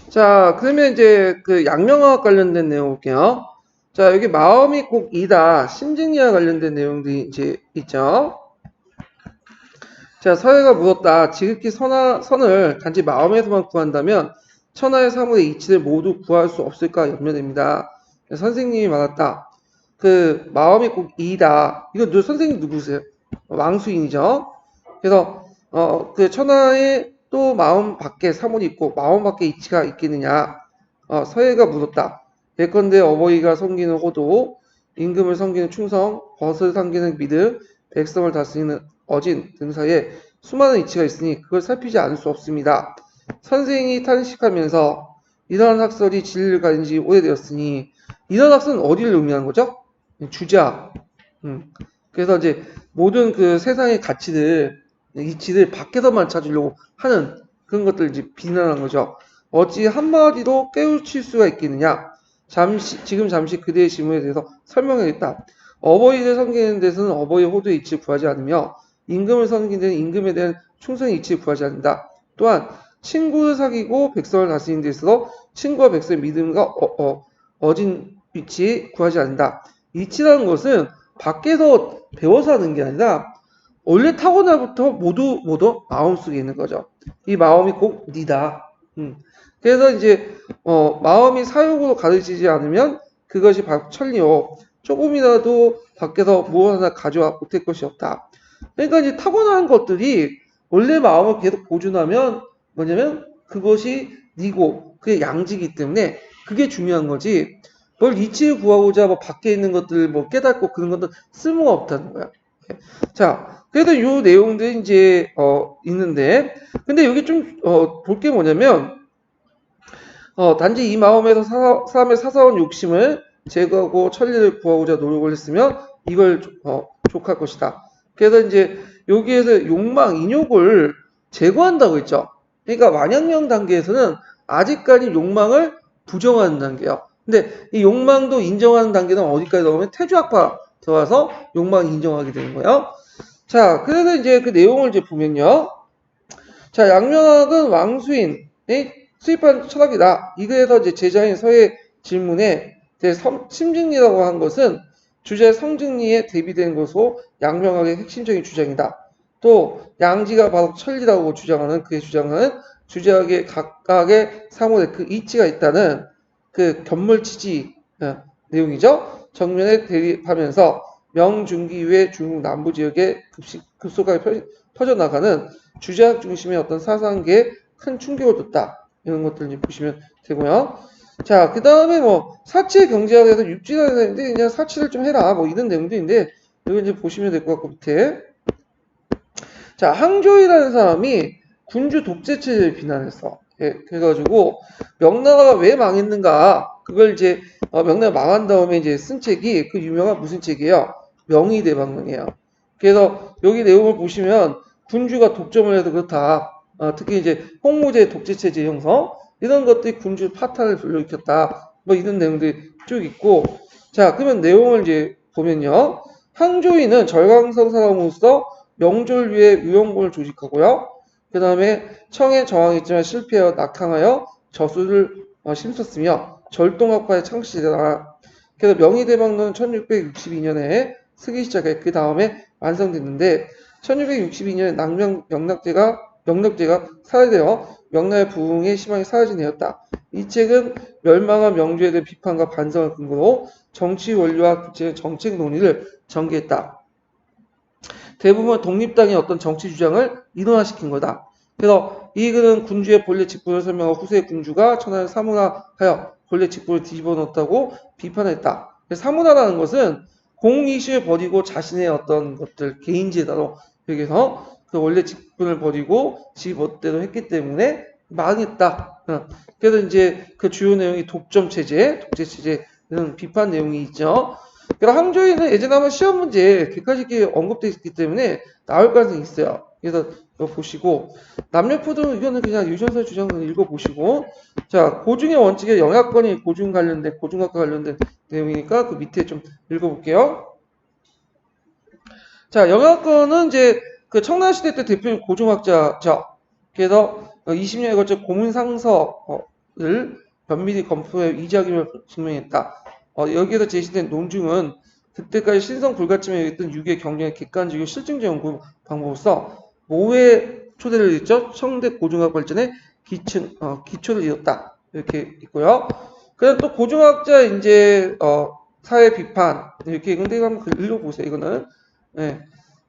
자, 그러면 이제 그 양명화학 관련된 내용 볼게요. 자, 여기 마음이 꼭 이다. 심증이와 관련된 내용들이 이제 있죠. 자, 서해가 묻었다. 지극히 선을 단지 마음에서만 구한다면 천하의 사물의 이치를 모두 구할 수 없을까 염려됩니다. 선생님이 말했다. 그 마음이 꼭 이다. 이거 선생님 누구세요? 왕수인이죠. 그래서 그 천하에 또 마음 밖에 사물이 있고 마음 밖에 이치가 있겠느냐. 서해가 묻었다. 예컨대 어버이가 섬기는 호도, 임금을 섬기는 충성, 벗을 섬기는 믿음, 백성을 다스리는 어진 등 사이에 수많은 이치가 있으니 그걸 살피지 않을 수 없습니다. 선생이 탄식하면서 이러한 학설이 진리를 가진 지 오래되었으니 이러한 학설은 어디를 의미하는 거죠? 주자. 그래서 이제 모든 그 세상의 가치들, 이치들 밖에서만 찾으려고 하는 그런 것들 이제 비난한 거죠. 어찌 한마디로 깨우칠 수가 있겠느냐? 지금 잠시 그대의 질문에 대해서 설명하겠다. 어버이를 섬기는 데서는 어버이의 호도의 이치를 구하지 않으며 임금을 섬기는 데는 임금에 대한 충성의 이치를 구하지 않는다. 또한 친구를 사귀고 백성을 다스리는 데 있어서 친구와 백성의 믿음과 어진 위치 구하지 않는다. 이치라는 것은 밖에서 배워서 하는 게 아니라 원래 타고나부터 모두 마음속에 있는 거죠. 이 마음이 꼭 니다. 그래서 이제 마음이 사욕으로 가르치지 않으면 그것이 바로 천리요. 조금이라도 밖에서 무엇 하나 가져와 못할 것이 없다. 그러니까 이제 타고난 것들이 원래 마음을 계속 보존하면 뭐냐면 그것이 니고 그게 양지기 때문에 그게 중요한 거지. 뭘 이치를 구하고자 뭐 밖에 있는 것들 뭐 깨닫고 그런 것들 쓸모가 없다는 거야. 자, 그래도 요 내용들이 이제 있는데 근데 여기 좀 볼 게 뭐냐면 단지 이 마음에서 사람의 사사로운 욕심을 제거하고 천리를 구하고자 노력을 했으면 이걸 족할 것이다. 그래서 이제 여기에서 욕망, 인욕을 제거한다고 했죠. 그러니까 완양령 단계에서는 아직까지 욕망을 부정하는 단계예요. 근데 이 욕망도 인정하는 단계는 어디까지 나오면 태주학파 들어와서 욕망 인정하게 되는 거예요. 자, 그래서 이제 그 내용을 이제 보면요. 자, 양명학은 왕수인의 수입한 철학이다. 이거에서 이제 제자인 서의 질문에 심증리라고 한 것은 주제 성증리에 대비된 것으로 양명학의 핵심적인 주장이다. 또 양지가 바로 천리라고 주장하는 그의 주장은 주제학의 각각의 사물에 그 이치가 있다는 그 견물치지 내용이죠. 정면에 대립하면서 명중기 이외 중국 남부 지역에 급속하게 퍼져나가는 주제학 중심의 어떤 사상계에 큰 충격을 줬다. 이런 것들 보시면 되고요. 자, 그 다음에 뭐 사치 경제학에서 육지가 되는데 그냥 사치를 좀 해라. 뭐 이런 내용도 있는데 이거 이제 보시면 될 것 같고 밑에 자, 항조이라는 사람이 군주 독재 체제를 비난했어. 그래가지고 명나라가 왜 망했는가? 그걸 이제 명나라 망한 다음에 이제 쓴 책이 그 유명한 무슨 책이에요? 명의대방론이에요. 그래서 여기 내용을 보시면 군주가 독점을 해서 그렇다. 특히 이제 홍무제 독재 체제 형성 이런 것들이 군주 파탄을 불러일으켰다. 뭐 이런 내용들이 쭉 있고 자 그러면 내용을 이제 보면요. 항조이는 절강성 사람으로서 명절 위에 의원군을 조직하고요. 그 다음에 청에 저항했지만 실패하여 낙항하여 저수를 심었으며 절동학파의 창시되다. 그래서 명의대방론은 1662년에 쓰기 시작해 그 다음에 완성됐는데 1662년에 명락제가 사회되어 명나라의 부흥의 희망이 사라진 해였다. 이 책은 멸망한 명주에 대한 비판과 반성을 근거로 정치 원리와 구체적 정책 논의를 전개했다. 대부분 독립당의 어떤 정치 주장을 일원화시킨 거다. 그래서 이 글은 군주의 본래 직분을 설명하고 후세 군주가 천하를 사문화하여 본래 직분을 뒤집어 놓았다고 비판했다. 사문화라는 것은 공이시를 버리고 자신의 어떤 것들 개인지에다로 여기서 그 원래 직분을 버리고 지 멋대로 했기 때문에 망했다. 그래서 이제 그 주요 내용이 독점 체제, 독재 체제 이런 비판 내용이 있죠. 그러니까 항저희는 예전에 한번 시험 문제 객관식이 언급되어 있기 때문에 나올 가능성이 있어요. 그래서 이거 보시고 남녀포도 이거는 그냥 유전설 주장을 읽어보시고 자 고중의 원칙에 영야권이 고중학과 관련된 내용이니까 그 밑에 좀 읽어볼게요. 자 영야권은 이제 그 청나시대 때 대표적인 고중학자죠. 그래서 20년에 걸쳐 고문상서 면밀히 검토해 이작임을 증명했다. 여기에서 제시된 논증은 그때까지 신성 불가침에 여겼던 유교의 경쟁의 객관적이고 실증적 연구 방법으로서 모의 초대를 했죠. 청대 고중학 발전의 기초를 이뤘다. 이렇게 있고요. 그다음 또 고중학자 이제 사회 비판 이렇게 근데 한번 읽어보세요. 이거는 네.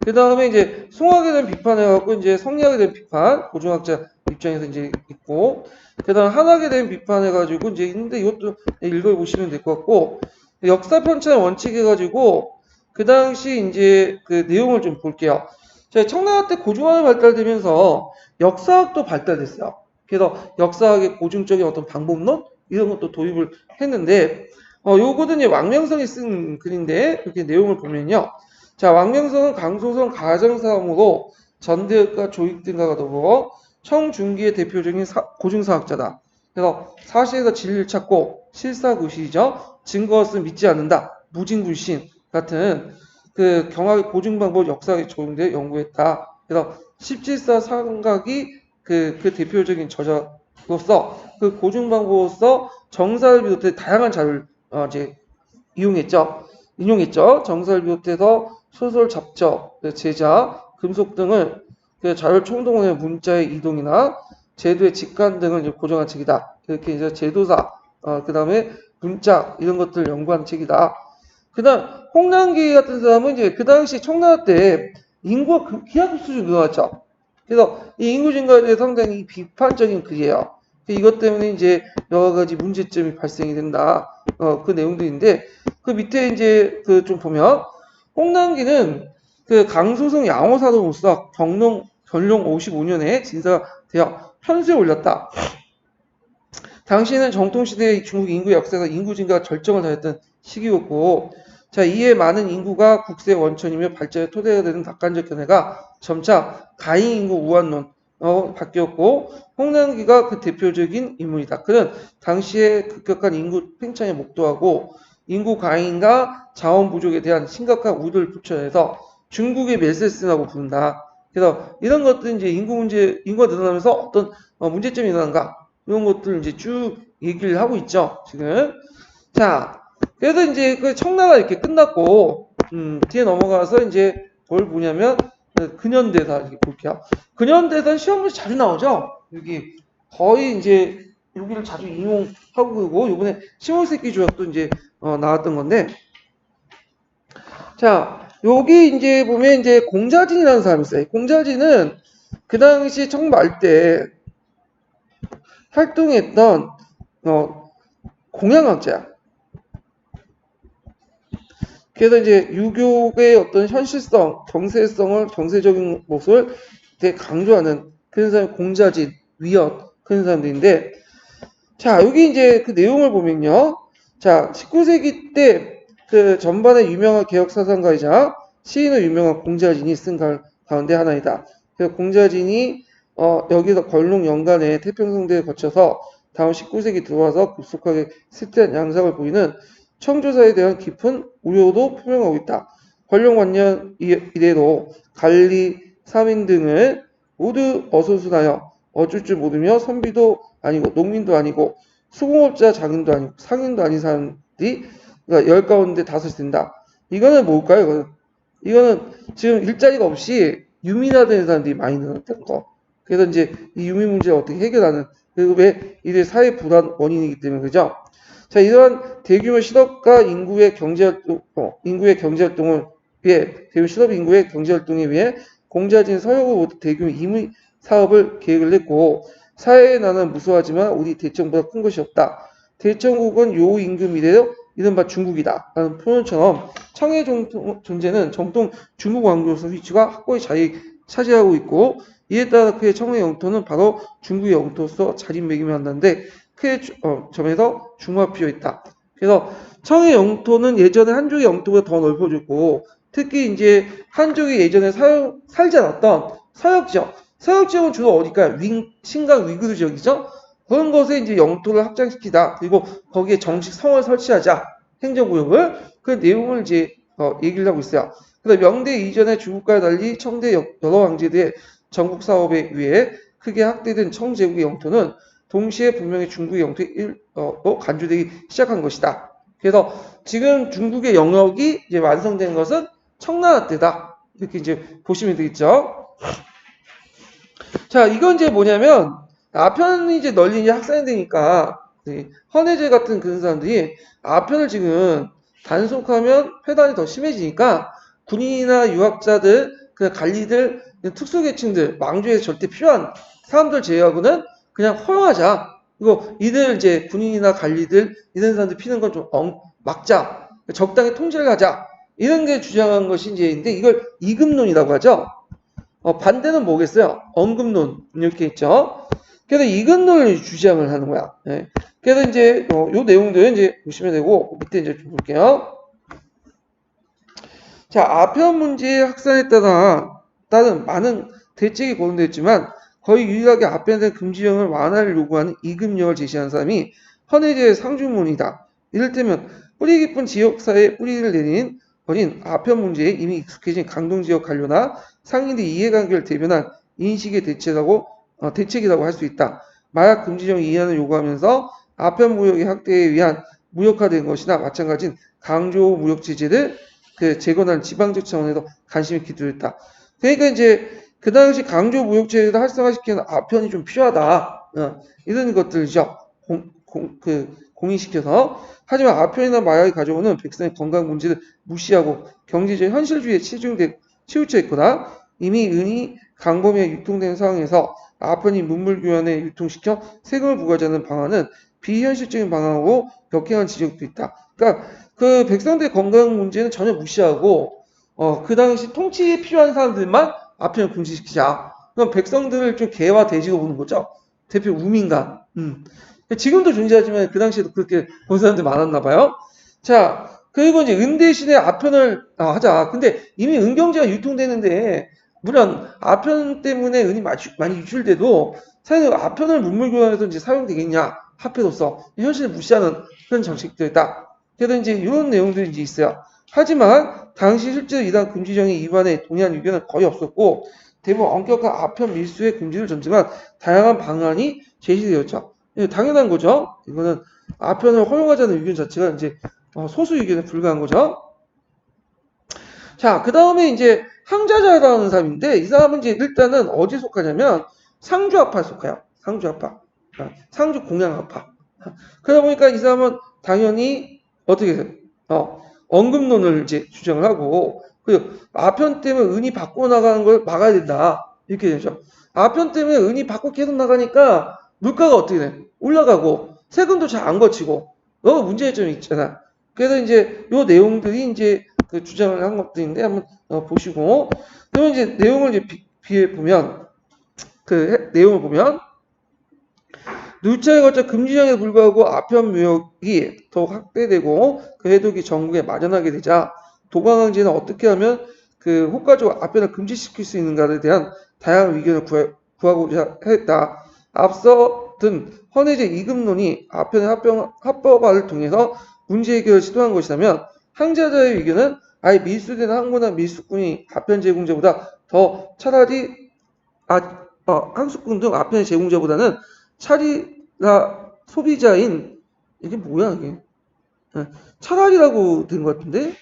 그 다음에 이제 송학에 대한 비판해갖고 이제 성리학에 대한 비판 고중학자 입장에서 이제 있고 그다음 한학에 대한 비판해가지고 이제 있는데 이것도 읽어보시면 될 것 같고 역사 편찬 원칙 해가지고 그 당시 이제 그 내용을 좀 볼게요. 자, 청나라 때 고중학이 발달되면서 역사학도 발달됐어요. 그래서 역사학의 고증적인 어떤 방법론 이런 것도 도입을 했는데 요거는 이제 왕명성이 쓴 글인데 이렇게 내용을 보면요. 자, 왕명성은 강소성 가정사업으로 전대엽과 조익 등과 더불어 청중기의 대표적인 고증사학자다. 그래서 사실에서 진리를 찾고 실사구시죠. 증거 없으면 믿지 않는다. 무징불신 같은 그 경학의 고증 방법 역사에 적용돼 연구했다. 그래서 17사 상각이 그 대표적인 저자로서 그 고증 방법으로서 정사를 비롯해 다양한 자료를 이제 인용했죠. 정사를 비롯해서 소설, 잡적, 제자, 금속 등을 그 자료를 총동원해 문자의 이동이나 제도의 직관 등을 이제 고정한 책이다. 이렇게 이제 제도사, 그 다음에 문자 이런 것들을 연구한 책이다. 그다음 홍남기 같은 사람은 이제 그 당시 청나라 때 인구가 기하급 수준으로 늘어났죠. 그래서 이 인구 증가에 대해 상당히 비판적인 글이에요. 이것 때문에 이제 여러 가지 문제점이 발생이 된다. 그 내용들인데 그 밑에 이제 그 좀 보면 홍남기는 그 강소성 양호사도로서 경룡 55년에 진사되어 편수에 올렸다. 당시에는 정통시대의 중국 인구 역사가 인구 증가가 절정을 다했던 시기였고, 자, 이에 많은 인구가 국세 원천이며 발전의 토대가 되는 낙관적 견해가 점차 가인 인구 우환론 바뀌었고, 홍남기가 그 대표적인 인물이다. 그는 당시에 급격한 인구 팽창에 목도하고 인구 가인과 자원 부족에 대한 심각한 우려를 표출해서 중국의 멜세스라고 부른다. 그래서 이런 것들이 이제 인구가 늘어나면서 어떤 문제점이 일어난가 이런 것들 이제 쭉 얘기를 하고 있죠, 지금. 자, 그래서 이제 그 청나라 이렇게 끝났고, 뒤에 넘어가서 이제 뭘 보냐면, 근현대사 이렇게 볼게요. 근현대사는 시험 문제 자주 나오죠? 여기 거의 이제 여기를 자주 이용하고 그러고, 요번에 시몬세키 조약도 이제 나왔던 건데, 자, 여기 이제 보면 이제 공자진이라는 사람이 있어요. 공자진은 그 당시 청말 때 활동했던 공양학자야. 그래서 이제 유교의 어떤 현실성, 정세적인 모습을 되게 강조하는 그런 사람이 공자진, 위연 그런 사람들인데, 자 여기 이제 그 내용을 보면요, 자 19세기 때 그 전반의 유명한 개혁 사상가이자 시인의 유명한 공자진이 쓴 가운데 하나이다. 그래서 공자진이 여기서 걸룡 연간에 태평성대에 거쳐서 다음 19세기 들어와서 급속하게 쇠퇴한 양상을 보이는 청조사에 대한 깊은 우려도 표명하고 있다. 권룡 완년 이래로 관리, 사민 등을 모두 어수선하여 어쩔 줄 모르며 선비도 아니고 농민도 아니고 수공업자 장인도 아니고 상인도 아닌 사람들이 그러니까 열 가운데 다섯이 된다. 이거는 뭘까요? 이거는 지금 일자리가 없이 유민화된 사람들이 많이 늘었던 거. 그래서 이제 이 유민 문제를 어떻게 해결하는, 그리고 왜 이게 사회 불안 원인이기 때문에 그죠? 자, 이러한 대규모 실업과 인구의 경제활동을 위해, 대규모 실업 인구의 경제활동에 위해 공자진 서역으로부터 대규모 임의 사업을 계획을 했고, 사회에 나는 무수하지만 우리 대청보다 큰 것이 없다. 대청국은 요 임금 이래로 이른바 중국이다. 라는 표현처럼 청의 존재는 정통 중국 왕조로서 위치가 확고히 자리 차지하고 있고, 이에 따라 그의 청의 영토는 바로 중국의 영토로서 자리매김을 한다는데 크게 점에서 중화되어 있다. 그래서 청의 영토는 예전에 한족의 영토보다 더 넓어졌고, 특히 이제 한족이 예전에 살지 않았던 서역지역은 주로 어딜까요? 신강 위구르 지역이죠. 그런 것에 이제 영토를 확장시키다. 그리고 거기에 정식 성을 설치하자. 행정구역을. 그 내용을 이제 얘기를 하고 있어요. 그래서 명대 이전에 중국과 달리 청대 여러 왕제들의 전국 사업에 의해 크게 확대된 청제국의 영토는 동시에 분명히 중국의 영토에 간주되기 시작한 것이다. 그래서 지금 중국의 영역이 이제 완성된 것은 청나라 때다. 이렇게 이제 보시면 되겠죠. 자, 이건 이제 뭐냐면 아편이 이제 널리 이제 확산이 되니까 헌해제 같은 그런 사람들이 아편을 지금 단속하면 폐단이 더 심해지니까 군인이나 유학자들, 그 관리들, 특수계층들, 망주에 절대 필요한 사람들 제외하고는 그냥 허용하자. 이거 이들 이제 군인이나 관리들 이런 사람들 피는 건 좀 막자. 적당히 통제를 하자. 이런 게 주장한 것이 이제인데 이걸 이금론이라고 하죠. 반대는 뭐겠어요? 언급론 이렇게 있죠. 그래서 이근론을 주장을 하는 거야. 네. 그래서 이제 요 내용들 이제 보시면 되고 밑에 이제 좀 볼게요. 자, 아편 문제의 확산에 따른 많은 대책이 거론됐지만 거의 유일하게 아편에 대한 금지령을 완화를 요구하는 이금령을 제시한 사람이 헌해제의 상주문이다. 이를테면 뿌리 깊은 지역사회에 뿌리를 내린 버린 아편 문제에 이미 익숙해진 강동지역 관료나 상인의 이해관계를 대변한 인식의 대책이라고 할 수 있다. 마약 금지령 이해안을 요구하면서 아편 무역의 확대에 의한 무역화된 것이나 마찬가지인 강조 무역 제재를 재건하는 지방적 차원에서 관심이 기울였다. 그러니까 이제 그 당시 강조 무역 제재를 활성화시키는 아편이 좀 필요하다. 이런 것들이죠. 공인시켜서. 하지만 아편이나 마약이 가져오는 백성의 건강 문제를 무시하고 경제적 현실주의에 치우쳐 있거나 이미 은이 강범위에 유통되는 상황에서 아편이 문물교환에 유통시켜 세금을 부과하지 않는 방안은 비현실적인 방안으로 역행한 지적도 있다. 그러니까 그 백성들의 건강 문제는 전혀 무시하고 그 당시 통치에 필요한 사람들만 아편을 금지시키자. 그럼 백성들을 좀 개와 돼지로 보는 거죠. 대표 우민간. 지금도 존재하지만 그 당시에도 그렇게 본 사람들이 많았나 봐요. 자, 그리고 이제 은 대신에 아편을 하자. 근데 이미 은경제가 유통되는데 물론 아편 때문에 은이 많이 유출돼도 사실 아편을 문물교환해서 이제 사용되겠냐? 화폐로서 현실을 무시하는 그런 정책들이다. 그래서 이제 이런 내용들이 이제 있어요. 하지만 당시 실제로 이러한 금지령의 위반에 동의한 의견은 거의 없었고 대부분 엄격한 아편 밀수의 금지를 전제한 다양한 방안이 제시되었죠. 당연한 거죠. 이거는 아편을 허용하자는 의견 자체가 이제 소수 의견에 불과한 거죠. 자, 그 다음에 이제 항자자라는 사람인데 이 사람은 이제 일단은 어디에 속하냐면 상주아파에 속해요. 상주아파. 상주 공양아파. 그러다 보니까 이 사람은 당연히 어떻게 해요? 언급론을 이제 주장을 하고 그리고 아편 때문에 은이 밖으로 나가는 걸 막아야 된다. 이렇게 되죠. 아편 때문에 은이 밖으로 계속 나가니까 물가가 어떻게 돼? 올라가고 세금도 잘 안 거치고 너무 문제점이 있잖아. 그래서 이제 요 내용들이 이제 그 주장을 한 것들인데 한번 보시고 그러면 이제 내용을 이제 비해 보면 내용을 보면 누차에 걸쳐 금지령에 불구하고 아편 무역이 더욱 확대되고 그 해독이 전국에 만연하게 되자 도광항제는 어떻게 하면 그 효과적으로 아편을 금지시킬 수 있는가에 대한 다양한 의견을 구하고자 했다. 앞서 든 헌해제 이금론이 아편의 합법화를 통해서 문제 해결을 시도한 것이라면 항자자의 의견은 아예 밀수된 항구나 밀수꾼이 아편 제공자보다 더 차라리 항수꾼 등 아편의 제공자보다는 차리가 소비자인 이게 뭐야 이게 차라리라고 된 것 같은데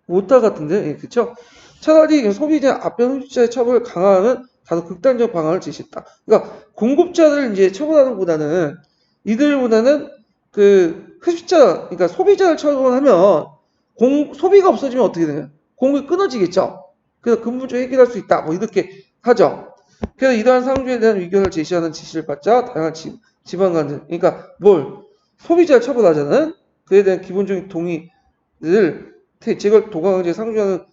오타 같은데 그쵸? 차라리 소비자 아편 흡수자의 처벌을 강화하는 다소 극단적 방안을 제시했다. 그러니까 공급자를 이제 처벌하는 것보다는 이들보다는 그 흡수자 그러니까 소비자를 처벌하면 소비가 없어지면 어떻게 되냐? 공급이 끊어지겠죠. 그래서 근본적으로 해결할 수 있다. 뭐 이렇게 하죠. 그래서 이러한 상주에 대한 의견을 제시하는 지시를 받자 다양한 지방관들 그러니까 소비자를 처벌하자는 그에 대한 기본적인 동의를 제걸 도광항제 상주하는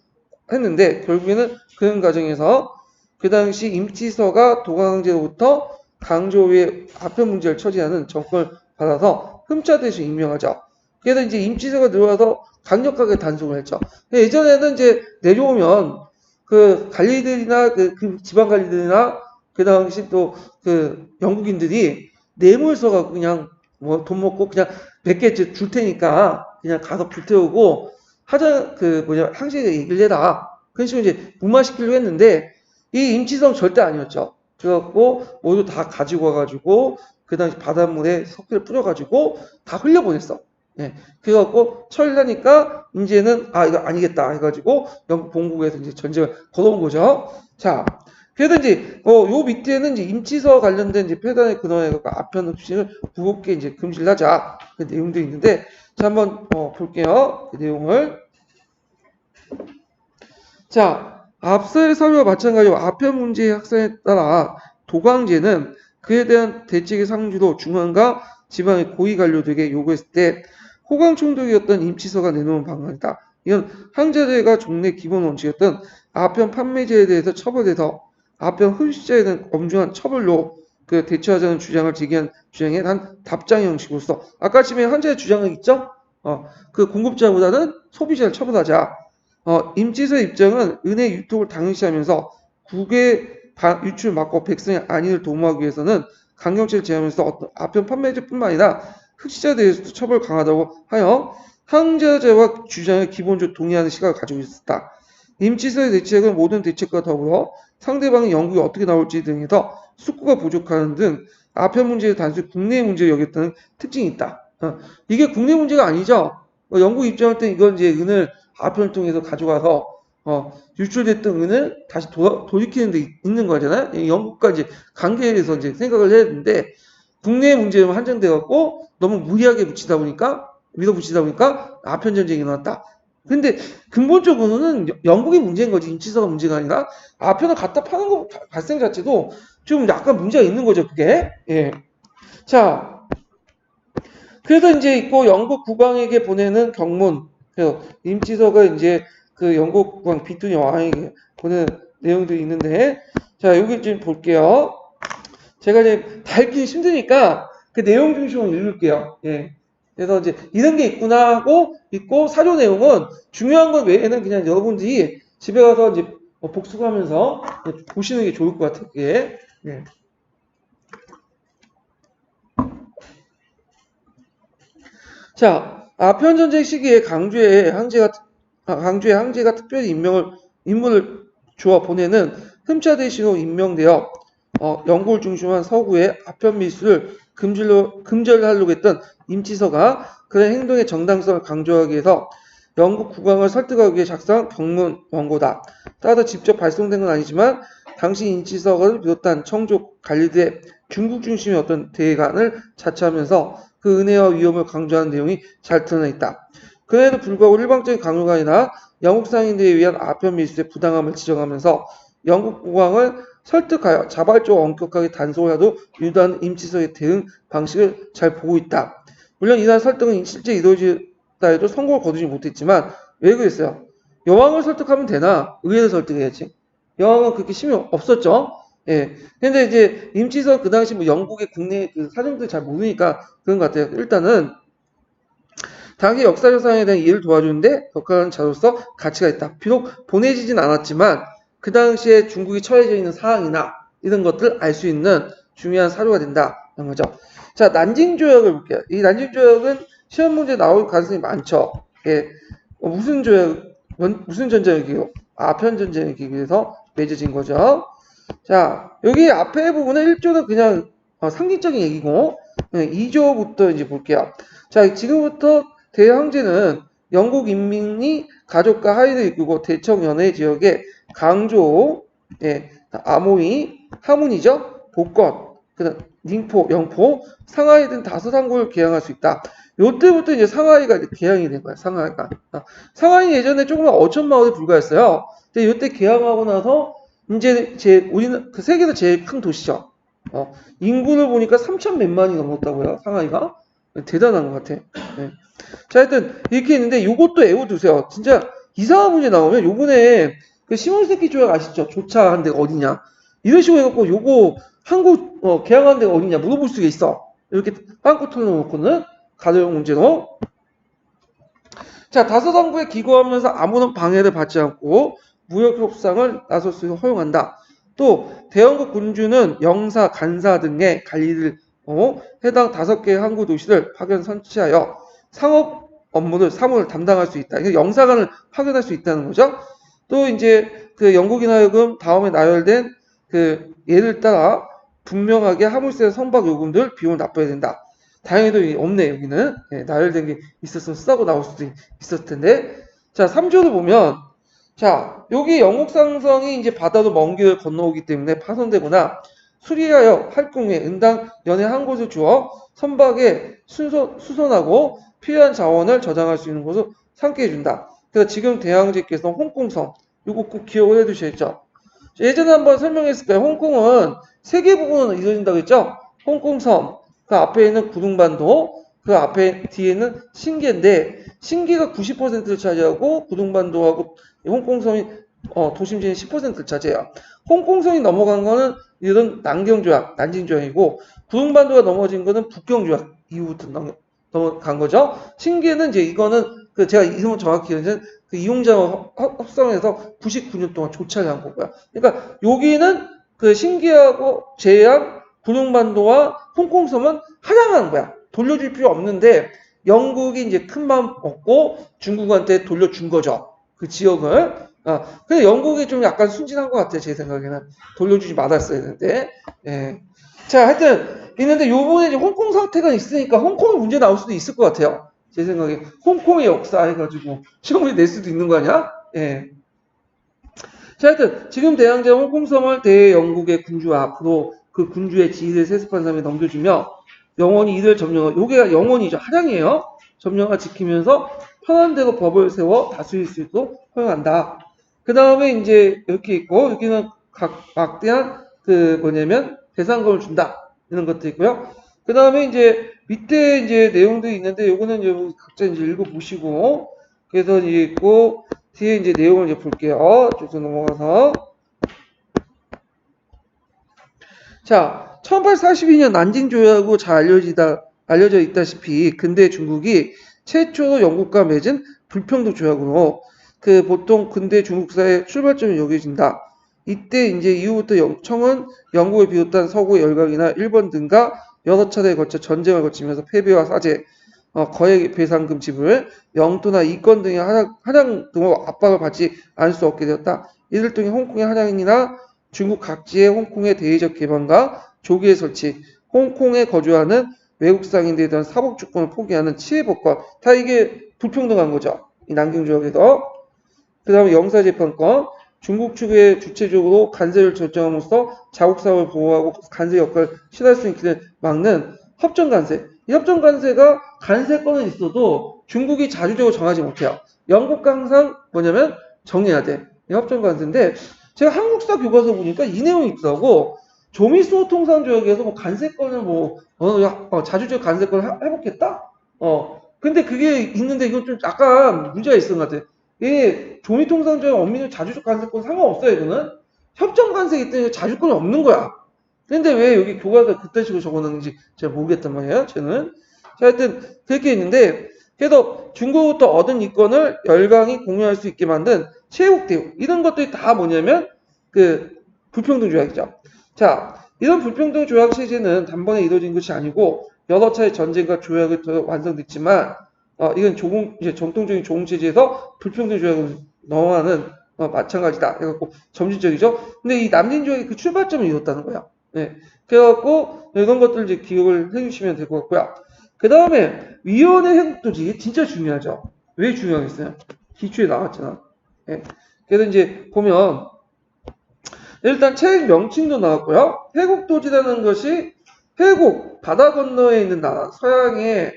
했는데 결국에는 그런 과정에서 그 당시 임치서가 도광항제로부터 강조의 아편 문제를 처리하는 정권을 받아서 흠자 대신 임명하죠. 그래서 이제 임치서가 들어와서 강력하게 단속을 했죠. 예전에는 이제 내려오면 그 관리들이나 그 지방 관리들이나 그 당시 또 그 영국인들이 뇌물서가 그냥 뭐 돈 먹고 그냥 몇 개 줄 테니까 그냥 가서 불태우고 항시에 얘기를 해라. 그런 식으로 이제 무마시키려고 했는데 이 임치성 절대 아니었죠. 그래갖고 모두 다 가지고 와가지고 그 당시 바닷물에 석회를 뿌려가지고 다 흘려보냈어. 예. 그래갖고 철나니까 이제는 이거 아니겠다 해가지고 영국 본국에서 이제 전쟁을 걸어온 거죠. 자, 그래도 이제 요 밑에는 이제 임치서 관련된 이제 폐단의 근원에 아편 흡신을 무겁게 이제 금지를 하자 그 내용도 있는데 자 한번 볼게요. 그 내용을. 자, 앞서의 사료와 마찬가지로 아편 문제의 확산에 따라 도광제는 그에 대한 대책의 상주로 중앙과 지방의 고위 관료들에게 요구했을 때 호강 총독이었던 임치서가 내놓은 방안이다. 이건 항자제가 종래 기본 원칙이었던 아편 판매제에 대해서 처벌해서 아편 흡수자에 대한 엄중한 처벌로 그 대처하자는 주장을 제기한 주장에 한 답장 형식으로서 아까 지금 항자의 주장은 있죠? 그 공급자보다는 소비자를 처벌하자. 임치서의 입장은 은혜 유통을 당연시하면서 국외 유출 막고 백성의 안위를 도모하기 위해서는 강경책을 제하면서 어떤 아편 판매제뿐만 아니라 흑시자에 대해서도 처벌 강하다고 하여 항자제와 주장에 기본적으로 동의하는 시각을 가지고 있었다. 임치서의 대책은 모든 대책과 더불어 상대방의 영국이 어떻게 나올지 등에서 숙고가 부족하는 등 아편 문제를 단순히 국내 문제로 여겼다는 특징이 있다. 이게 국내 문제가 아니죠. 영국 입장할 때 이건 이제 은을 아편을 통해서 가져가서 유출됐던 은을 다시 돌이키는 데 있는 거잖아요. 영국과 이제 관계에서 이제 생각을 해야 되는데 국내 문제에만 한정돼 갖고 너무 무리하게 밀어붙이다 보니까 아편 전쟁이 일어났다. 근데 근본적으로는 영국이 문제인 거지 임치서가 문제가 아니라 아편을 갖다 파는 거 발생 자체도 좀 약간 문제가 있는 거죠. 그게. 예. 자, 그래서 이제 있고 영국 국왕에게 보내는 경문. 그래서 임치서가 이제 그 영국 국왕 비투니 왕에게 보내는 내용들이 있는데 자 여기 좀 볼게요. 제가 이제 다 읽기 힘드니까 그 내용 중심으로 읽을게요. 예. 그래서 이제 이런 게 있구나 하고 있고 사료 내용은 중요한 것 외에는 그냥 여러분들이 집에 가서 이제 복습하면서 보시는 게 좋을 것 같아요. 그게. 예. 자, 아편 전쟁 시기에 강주에 항제가 특별히 인물을 주어 보내는 흠차 대신으로 임명되어 영국을 중심한 서구의 아편 밀수를 금절하려고 했던 임치서가 그런 행동의 정당성을 강조하기 위해서 영국 국왕을 설득하기 위해 작성한 경문 원고다. 따라서 직접 발송된 건 아니지만 당시 임치서를 비롯한 청족 관리들의 중국 중심의 어떤 대관을 자처하면서 그 은혜와 위험을 강조하는 내용이 잘 드러나 있다. 그에도 불구하고 일방적인 강요가 아니라 영국 상인들에 의한 아편 밀수의 부당함을 지적하면서 영국 국왕을 설득하여 자발적으로 엄격하게 단속을 하도 유도하는 임치서의 대응 방식을 잘 보고 있다. 물론 이러한 설득은 실제 이루어졌다 해도 성공을 거두지 못했지만 왜 그랬어요? 여왕을 설득하면 되나? 의회를 설득해야지. 여왕은 그렇게 힘이 없었죠. 예. 근데 이제 임치서 그 당시 뭐 영국의 국내 그 사정들 잘 모르니까 그런 것 같아요. 일단은 당시 역사조사에 대한 이해를 도와주는데 격한 자로서 가치가 있다. 비록 보내지진 않았지만 그 당시에 중국이 처해져 있는 상황이나 이런 것들 알 수 있는 중요한 사료가 된다. 이런 거죠. 자, 난징조약을 볼게요. 이 난징조약은 시험 문제 나올 가능성이 많죠. 예. 무슨 전쟁이기요? 아편 전쟁이기 위해서 맺어진 거죠. 자, 여기 앞에 부분은 1조는 그냥 상징적인 얘기고 2조부터 이제 볼게요. 자, 지금부터 대항제는 영국 인민이 가족과 하인을 이끌고 대청 연해 지역에 강조, 아모이, 하문이죠, 복권, 그다음 닝포, 영포, 상하이 등 다섯 항구를 개항할 수 있다. 요때부터 이제 상하이가 개항이 된 거야. 상하이가. 상하이 예전에 조그만 어촌 마을에 불과했어요. 근데 요때 개항하고 나서 이제 우리는 그 세계에서 제일 큰 도시죠. 인구를 보니까 3천 몇만이 넘었다고요. 상하이가. 대단한 것 같아. 네. 자, 하여튼 이렇게 있는데 요것도 외워두세요. 진짜 이상한 문제 나오면 요번에 그 시몬세키 조약 아시죠? 조차한 데가 어디냐? 이런 식으로 해갖고 요거 한국 개항한 데가 어디냐 물어볼 수가 있어. 이렇게 빵꾸 털어놓고는 가정용 문제로. 자, 다섯 항구에 기거하면서 아무런 방해를 받지 않고 무역 협상을 나설 수 허용한다. 또 대원국 군주는 영사, 간사 등의 관리를 해당 5개 항구 도시를 파견 선취하여 상업 업무를 사무를 담당할 수 있다. 영사관을 파견할 수 있다는 거죠. 또 이제 그 영국인 하여금 다음에 나열된 그 예를 따라 분명하게 화물세 선박 요금들 비용을 납부해야 된다. 다행히도 없네 여기는. 예, 나열된 게 있었으면 쓰고 나올 수도 있었을 텐데. 자 3조를 보면 자 여기 영국 상성이 이제 바다도 먼 길을 건너오기 때문에 파손되거나 수리하여 할 경우에 은당 연에 한 곳을 주어 선박에 수선하고 필요한 자원을 저장할 수 있는 곳을 상기해 준다. 그래서 지금 대항제께서 홍콩섬 요거 꼭 기억을 해 두셔야죠. 예전에 한번 설명했을 거예요. 홍콩은 세 개 부분으로 이루어진다고 했죠. 홍콩섬, 그 앞에 있는 구둥반도, 그 앞에 뒤에는 신계인데 신계가 90%를 차지하고 구둥반도하고 홍콩섬이 도심지는 10%를 차지해요. 홍콩섬이 넘어간 거는 이런 난경조약, 난징조약이고 구둥반도가 넘어진 거는 북경조약 이후부터 넘어간 거죠. 신계는 이제 이거는 그 제가 이름을 정확히 기억하는 그 이용자와 협상해서 99년 동안 조차를 한 거고요. 그러니까 여기는 그 신기하고 제약, 구룡반도와 홍콩섬은 하향하는 거야. 돌려줄 필요 없는데 영국이 이제 큰 마음 먹고 중국한테 돌려준 거죠. 그 지역을. 근데 영국이 좀 약간 순진한 것 같아요. 제 생각에는. 돌려주지 말았어야 되는데. 예. 자, 하여튼 있는데 요번에 이제 홍콩 사태가 있으니까 홍콩이 문제 나올 수도 있을 것 같아요. 제 생각에 홍콩의 역사 해가지고 시험을 낼 수도 있는 거 아니야? 예. 자, 하여튼 지금 대항제 홍콩섬을 대영국의 군주와 앞으로 그 군주의 지위를 세습한 사람에 넘겨주며 영원히 이들 점령을 요게 영원히죠. 하량이에요. 점령을 지키면서 편한 대로 법을 세워 다스릴 수 있도록 허용한다. 그 다음에 이제 이렇게 있고 여기는 각 막대한 그 뭐냐면 배상금을 준다. 이런 것도 있고요. 그 다음에 이제 밑에 이제 내용도 있는데 요거는 여러분 각자 이제 읽어보시고 그래서 이제 있고 뒤에 이제 내용을 이제 볼게요. 쭉쭉 넘어가서. 자, 1842년 난징조약으로 잘 알려져 있다시피 근대 중국이 최초로 영국과 맺은 불평등 조약으로 그 보통 근대 중국사의 출발점이 여겨진다. 이때 이제 이후부터 청은 영국을 비롯한 서구 열강이나 일본 등과 여러 차례에 걸쳐 전쟁을 거치면서 패배와 사죄, 거액 배상금 지불, 영토나 이권 등의 하향 등으로 압박을 받지 않을 수 없게 되었다. 이들 통해 홍콩의 하향이나 중국 각지의 홍콩의 대의적 개방과 조기의 설치, 홍콩에 거주하는 외국 상인들에 대한 사법 주권을 포기하는 치해법권, 다 이게 불평등한 거죠. 이 남경조약에서. 그 다음에 영사재판권, 중국 측에 주체적으로 간세를 결정함으로써 자국 사업을 보호하고 간세 역할을 실할 수 있기를 막는 협정간세. 이 협정간세가 간세권은 있어도 중국이 자주적으로 정하지 못해요. 영국과 항상 뭐냐면 정해야 돼. 이 협정간세인데 제가 한국사 교과서 보니까 이 내용이 있더라고. 조미소 통상조약에서 뭐 간세권을 뭐 자주적 간세권을 해먹겠다. 근데 그게 있는데 이건 좀 약간 문제가 있는 것 같아. 이 조미통상조약 엄밀히 자주적 간세권 상관없어요. 이거는 협정 간세이기 때문에 자주권이 없는 거야. 근데 왜 여기 교과서 그딴 식으로 적어놨는지 제가 모르겠단 말이에요. 저는. 자, 하여튼 그렇게 있는데 그래서 중국부터 얻은 이권을 열강이 공유할 수 있게 만든 체육대우 이런 것들이 다 뭐냐면 그 불평등 조약이죠. 자, 이런 불평등 조약 체제는 단번에 이루어진 것이 아니고 여러 차례 전쟁과 조약을 통해 완성됐지만 이건 이제 전통적인 조공 체제에서 불평등 조약을 넘어가는 마찬가지다. 해갖고 점진적이죠. 근데 이 남진 조약이 그 출발점을 이뤘다는 거야. 네. 그래갖고 이런 것들 이제 기억을 해주시면 될 것 같고요. 그 다음에 위원회 회국도지 진짜 중요하죠. 왜 중요하겠어요? 기초에 나왔잖아. 네. 그래서 이제 보면 일단 책 명칭도 나왔고요. 회국도지라는 것이 회국 바다 건너에 있는 나라 서양에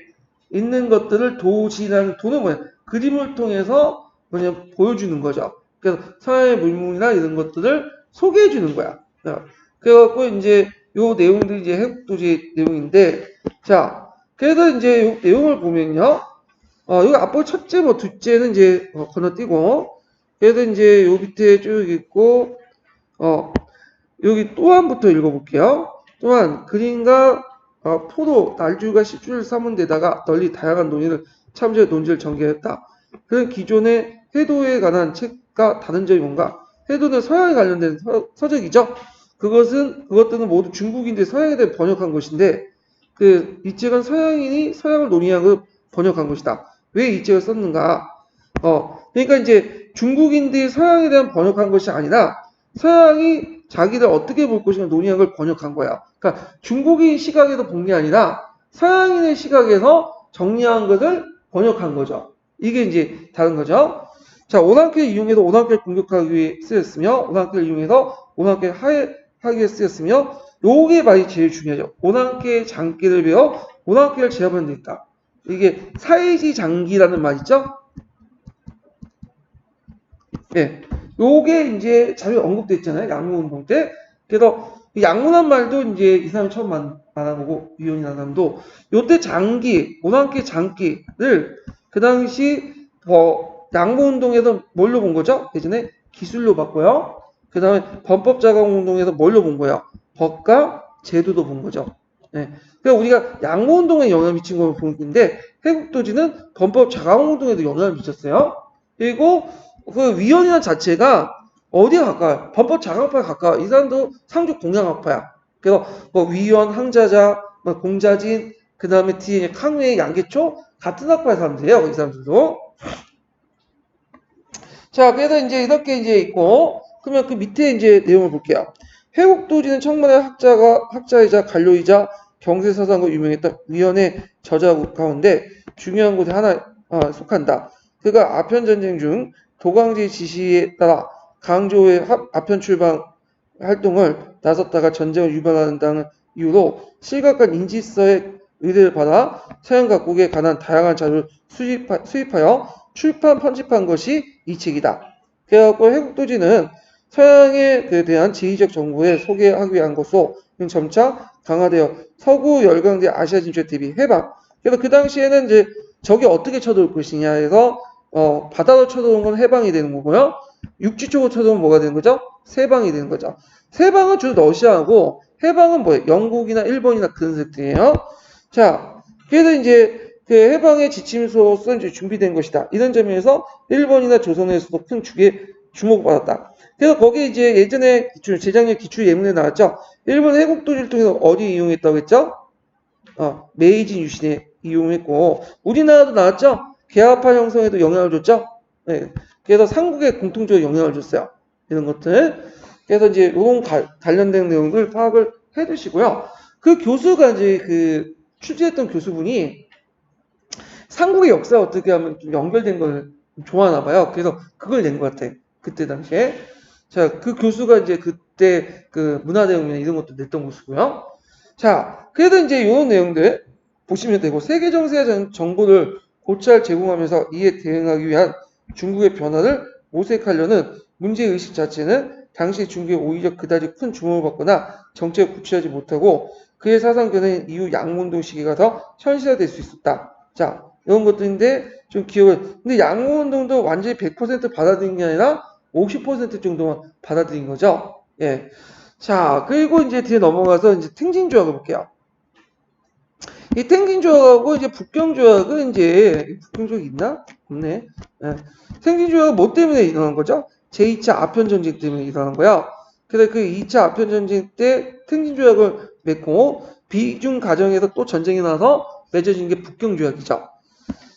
있는 것들을 도지라는 도는 뭐냐 그림을 통해서 뭐냐 보여주는 거죠. 그래서 서양의 물문이나 이런 것들을 소개해 주는 거야. 그래갖고 이제 요 내용들이 이제 회국도지 내용인데 자 그래서 이제 요 내용을 보면요. 여기 앞으로 첫째 뭐 둘째는 이제 건너뛰고 그래서 이제 요 밑에 쭉 있고 여기 또한부터 읽어볼게요. 또한 그림과 포도, 날줄과 씨줄을 삼은 데다가 널리 다양한 논의를 참조해 논지를 전개했다. 그는 기존의 해도에 관한 책과 다른 점이 뭔가? 해도는 서양에 관련된 서적이죠. 그것들은 모두 중국인데 서양에 대해 번역한 것인데 이 책은 서양인이 서양을 논의하고 번역한 것이다. 왜 이 책을 썼는가? 그러니까 이제 중국인들이 서양에 대한 번역한 것이 아니라 서양이 자기들 어떻게 볼 것인가 논의한 걸 번역한 거야. 그러니까 중국인 시각에서 본 게 아니라 서양인의 시각에서 정리한 것을 번역한 거죠. 이게 이제 다른 거죠. 자, 오랑캐를 이용해서 오랑캐를 공격하기 위해 쓰였으며, 오랑캐를 이용해서 오랑캐를 하기 위해 쓰였으며, 요게 말이 제일 중요하죠. 오랑캐의 장기를 배워 오랑캐를 제압하는 데 있다. 이게 사이지 장기라는 말 있죠? 예. 요게 이제 자료에 언급됐잖아요. 양무운동 때. 그래서 양무란 말도 이제 이 사람이 처음 말하고 위원이라는 사람도 요때 장기, 오랑캐 장기를 그 당시 양무운동에서 뭘로 본 거죠? 예전에 기술로 봤고요. 그 다음에 범법자강운동에서 뭘로 본 거예요? 법과 제도도 본 거죠. 네. 그러니까 우리가 양무운동에 영향을 미친 걸 보는 건데 해국도지는 범법자강운동에도 영향을 미쳤어요. 그리고 그 위원이라는 자체가 어디에 가까워요? 범법자강파에 가까워. 이 사람도 상주 공양학파야. 그래서 뭐 위원, 항자자, 뭐 공자진, 그 다음에 뒤에康외, 양계초 같은 학파의 사람들이에요. 이 사람들도. 자, 그래서 이제 이렇게 이제 있고, 그러면 그 밑에 이제 내용을 볼게요. 회국도지는 청만의 학자이자 관료이자 경제사상으로 유명했던 위원의 저자 가운데 중요한 곳에 하나 속한다. 그가 아편전쟁 중 도광지 지시에 따라 강조의 아편 출방 활동을 나섰다가 전쟁을 유발한다는 이유로 실각과 인지서의 의뢰를 받아 서양 각국에 관한 다양한 자료를 수입하여 출판 편집한 것이 이 책이다. 그래갖고 해국도지는 서양에 대한 지휘적 정보에 소개하기 위한 것으로 점차 강화되어 서구 열강제 아시아 진출에 대비 해방. 그래서 그 당시에는 이제 적이 어떻게 쳐들어올 것이냐 해서 바다로 쳐들어온 건 해방이 되는 거고요. 육지 쪽으로 쳐들어오면 뭐가 되는 거죠? 세방이 되는 거죠. 세방은 주로 러시아하고 해방은 뭐예요? 영국이나 일본이나 그런 색들이에요. 자, 그래서 이제 그 해방의 지침서로서 이제 준비된 것이다. 이런 점에서 일본이나 조선에서도 큰 주목받았다. 그래서 거기 이제 예전에 재작년 기출 예문에 나왔죠. 일본 해국도지를 통해서 어디 이용했다고 했죠? 메이지 유신에 이용했고 우리나라도 나왔죠. 개화파 형성에도 영향을 줬죠. 네. 그래서 삼국에 공통적으로 영향을 줬어요. 이런 것들. 그래서 이제 이런 관련된 내용을 파악을 해두시고요. 그 교수가 이제 그 출제했던 교수분이 삼국의 역사와 어떻게 하면 좀 연결된 걸 좋아하나 봐요. 그래서 그걸 낸 것 같아. 그때 당시에. 자, 그 교수가 이제 그때 그 문화대혁명 이런 것도 냈던 교수고요. 자, 그래도 이제 이런 내용들 보시면 되고 세계 정세의 정보를 곧잘 제공하면서 이에 대응하기 위한 중국의 변화를 모색하려는 문제의식 자체는 당시 중국의 오히려 그다지 큰 주목을 받거나 정책을 구체하지 못하고 그의 사상 변화인 이후 양문동 시기가 더 현실화될 수 있었다. 자, 이런 것들인데 좀 기억을. 근데 양문동도 완전히 100% 받아들인 게 아니라 50% 정도만 받아들인 거죠. 예. 자, 그리고 이제 뒤에 넘어가서 이제 탱진조약을 볼게요. 이 탱진조약하고 이제 북경조약은 이제 북경조약 있나? 없네. 예. 탱진조약은 뭐 때문에 일어난 거죠? 제2차 아편전쟁 때문에 일어난 거야. 그래서 그 2차 아편전쟁 때 탱진조약을 맺고 비중 가정에서 또 전쟁이 나서 맺어진 게 북경조약이죠.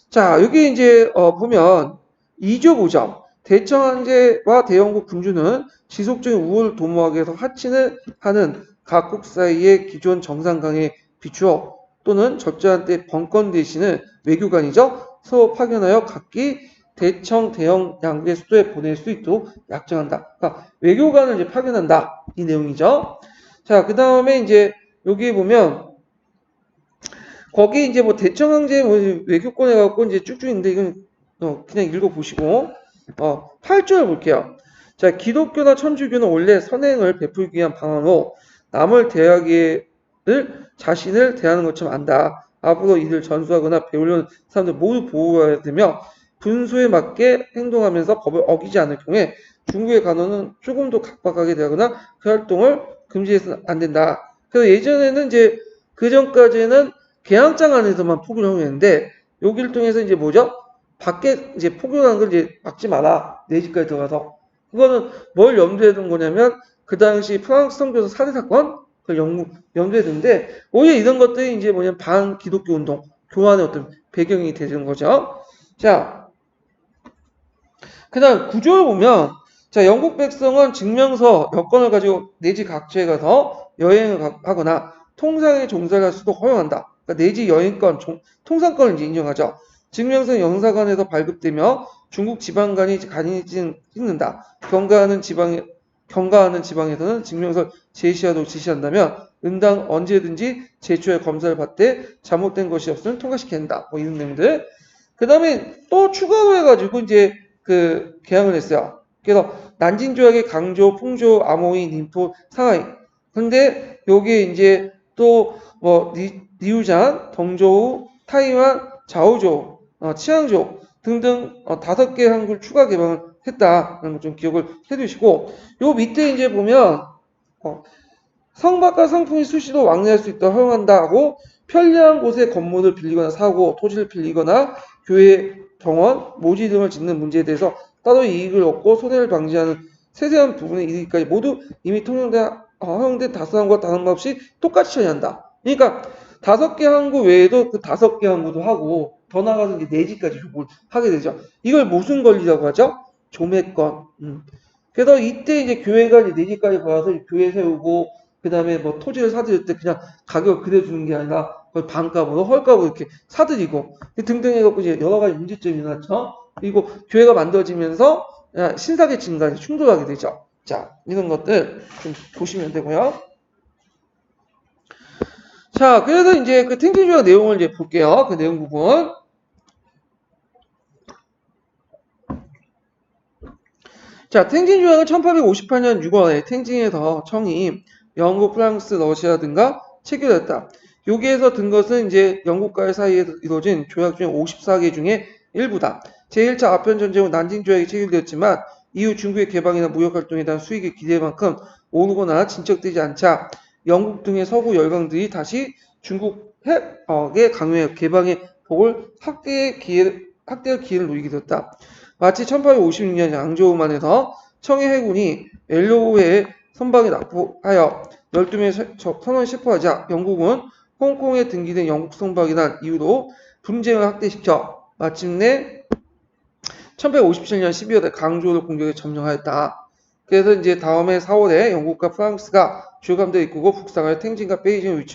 자, 여기 이제 보면 2조 보죠. 대청황제와 대영국 군주는 지속적인 우호를 도모하기 위해서 하친을 하는 각국 사이의 기존 정상강에 비추어 또는 적절한 때 번권 대신을 외교관이죠. 서로 파견하여 각기 대청, 대영 양국의 수도에 보낼 수 있도록 약정한다. 그러니까 외교관을 이제 파견한다. 이 내용이죠. 자, 그 다음에 이제 여기 보면 거기 이제 뭐 대청황제 뭐 외교권 해갖고 이제 쭉쭉 있는데 이건 그냥 읽어보시고 8절 볼게요. 자, 기독교나 천주교는 원래 선행을 베풀기 위한 방안으로 남을 대하기를 자신을 대하는 것처럼 안다. 앞으로 이들 전수하거나 배우려는 사람들 모두 보호해야 되며 분수에 맞게 행동하면서 법을 어기지 않을 경우에 중국의 간호는 조금 더 각박하게 대하거나 그 활동을 금지해서는 안 된다. 그래서 예전에는 이제 그 전까지는 개항장 안에서만 포교를 허용했는데 여기를 통해서 이제 뭐죠? 밖에 이제 포교하는 걸 이제 막지 마라. 내 집까지 들어가서. 그거는 뭘 염두에 둔 거냐면 그 당시 프랑스 선교사 살해 사건 그걸 염두에 둔데 오히려 이런 것들이 이제 뭐냐면 반기독교 운동 교환의 어떤 배경이 되는 거죠. 자, 그다음 구조를 보면 자, 영국 백성은 증명서, 여권을 가지고 내지 각지에 가서 여행을 하거나 통상에 종사할 수도 허용한다. 그러니까 내지 여행권, 통상권을 이제 인정하죠. 증명서 영사관에서 발급되며 중국 지방간이 간이 찍는다. 경과하는 지방에서는 증명서 제시하도록 지시한다면 응당 언제든지 제출해 검사를 받되 잘못된 것이 없으면 통과시켜야 한다. 뭐 이런 내용들. 그 다음에 또 추가로 해가지고 이제 그 개항을 했어요. 그래서 난징조약의 강조, 풍조, 아모이, 님포, 상하이. 근데 여기에 이제 또 뭐 니우잔, 덩조우, 타이완, 자오조, 치앙조 등등 5개 항구를 추가 개방을 했다는 걸 좀 기억을 해두시고 요 밑에 이제 보면 성밖과 상품이 수시로 왕래할 수 있도록 허용한다 하고 편리한 곳에 건물을 빌리거나 사고 토지를 빌리거나 교회, 정원, 모지 등을 짓는 문제에 대해서 따로 이익을 얻고 손해를 방지하는 세세한 부분에 이르기까지 모두 이미 허용된 다수 항구와 다른 것 없이 똑같이 처리한다. 그러니까 5개 항구 외에도 그 5개 항구도 하고 더 나가서 이제 내지까지 조국을 하게 되죠. 이걸 무슨 권리라고 하죠? 조매권. 그래서 이때 이제 교회가 이제 내지까지 가서 교회 세우고 그 다음에 뭐 토지를 사들일 때 그냥 가격을 그대로 주는 게 아니라 그걸 반값으로 헐값으로 이렇게 사들이고 등등 해갖고 이제 여러 가지 문제점이 나죠. 그리고 교회가 만들어지면서 신사계 증가에 충돌하게 되죠. 자, 이런 것들 좀 보시면 되고요. 자, 그래서 이제 그 탱진조약 내용을 이제 볼게요. 그 내용 부분. 자, 탱진조약은 1858년 6월에 탱진에서 청이 영국, 프랑스, 러시아 등과 체결했다. 여기에서 든 것은 이제 영국과의 사이에 이루어진 조약 중 54개 중에 일부다. 제1차 아편전쟁 후 난징조약이 체결되었지만 이후 중국의 개방이나 무역활동에 대한 수익의 기대만큼 오르거나 진척되지 않자 영국 등의 서구 열강들이 다시 중국에 강요해 개방의 폭을 확대할 기회를 노리게 되었다. 마치 1856년 양조우만에서 청해 해군이 웰로우의 선박에 납포하여 12명의 선원을 체포하자 영국은 홍콩에 등기된 영국 선박이란 이유로 분쟁을 확대시켜 마침내 1857년 12월에 강조를 공격에 점령하였다. 그래서 이제 다음해 4월에 영국과 프랑스가 주요함대를 이끌고 북상하여 탱진과 베이징을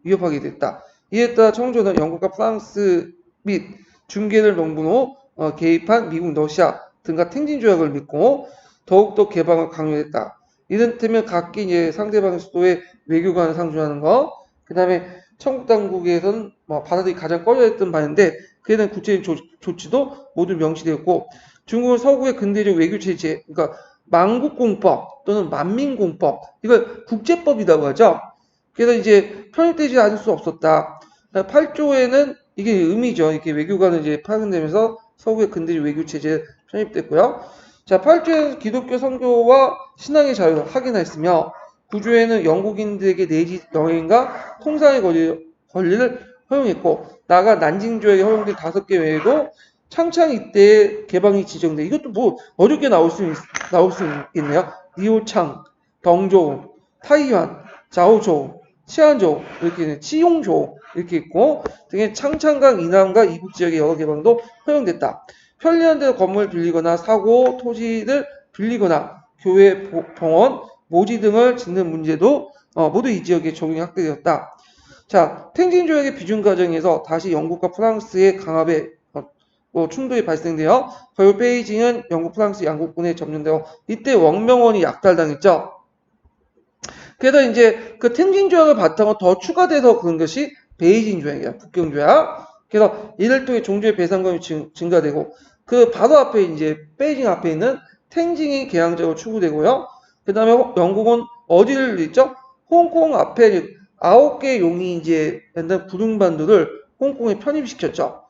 위협하게 됐다. 이에 따라 청조는 영국과 프랑스 및 중계를 명분으로 개입한 미국, 러시아 등과 탱진 조약을 맺고 더욱더 개방을 강요했다. 이를테면 각기 이제 상대방의 수도에 외교관을 상주하는 거, 그 다음에 청국 당국에서는 받아들이 가장 꺼려했던 바인데 그에 대한 구체적인 조치도 모두 명시되었고 중국은 서구의 근대적 외교 체제, 그러니까 만국공법 또는 만민공법, 이걸 국제법이라고 하죠. 그래서 이제 편입되지 않을 수 없었다. 8조에는 이게 의미죠. 이렇게 외교관을 이제 파견되면서 서구의 근대적 외교 체제에 편입됐고요. 자, 8조에는 기독교 선교와 신앙의 자유를 확인했으며 9조에는 영국인들에게 내지 여행과 통상의 권리를 허용했고 나아가 난징조약에 허용된 5개 외에도 창창 이때의 개방이 지정돼. 이것도 뭐 어렵게 나올 수 있겠네요. 리오창, 덩조우, 타이완, 자오조우, 치안조우, 이렇게 치용조우 이렇게 있고 등의 창창강 이남과 이북 지역의 여러 개방도 허용됐다. 편리한 데서 건물을 빌리거나 사고 토지를 빌리거나 교회, 병원, 모지 등을 짓는 문제도 모두 이 지역에 적용이 확대되었다. 자, 탱진조약의 비준 과정에서 다시 영국과 프랑스의 강압에 충돌이 발생되어 결국 베이징은 영국, 프랑스 양국군에 점령되고 이때 왕명원이 약탈당했죠. 그래서 이제 그 탱진조약을 바탕으로 더 추가돼서 그런 것이 베이징 조약이야, 북경 조약. 그래서 이를 통해 종주의 배상금이 증가되고 그 바로 앞에 이제 베이징 앞에 있는 탱징이 개항적으로 추구되고요. 그 다음에 영국은 어디를 있죠? 홍콩 앞에 9개 용이 이제 옛날 구릉반도를 홍콩에 편입시켰죠.